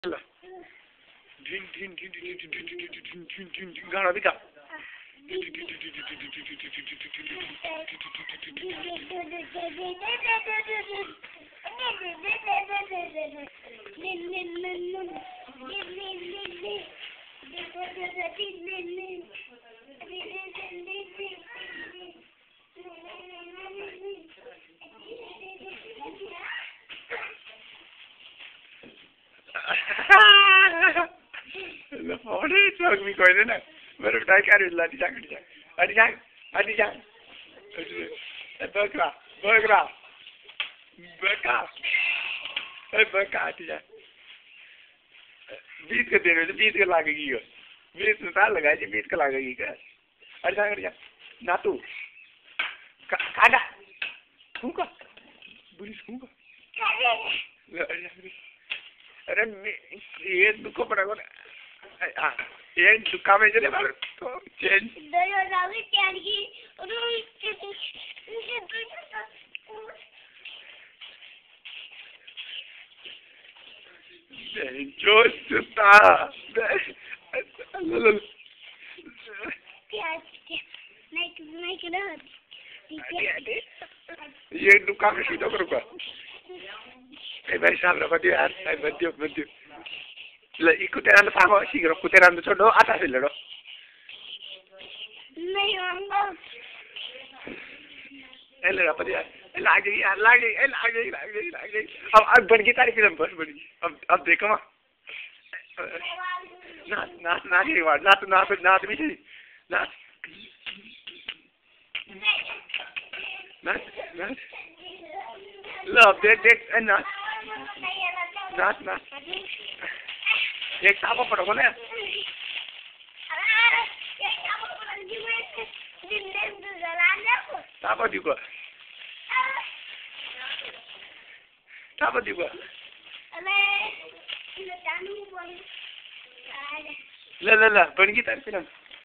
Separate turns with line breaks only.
ल ढिन ढिन ढिन ढिन ढिन ढिन ढिन ढिन ढिन ढिन ढिन गाना भी गा ल फोन चौक भी कोई ना मेरे टाइम क्या रिश्ता नहीं जाकर बकरा बकरा बका बका आती जा 20 के दिन में 20 के लागेगी यो 20 में साल लगाए 20 के लागेगी क्या अरे जा ना तू काटा खूंगा बुरी खूंगा अरे ये दुखो पड़ा को हाँ ये दुखा में चले बार तो चेंज
दया रावी प्यार की
जो सुता
नहीं करो
ये दुखा में सीधा करूँगा भाई साहब रखो दियो यार बंदियो ले ikutin ando sama sigro ikutin ando chodo atas le ro
नहीं होगा
ले रो पदिया लागे अब बन की तारीफ फिल्म बस बड़ी अब देखो मां ना के वार ना भी छी ना लो देख ना एक सापा पड़ोगो ना सापा दिगो ले बन की तारीफ फिल्म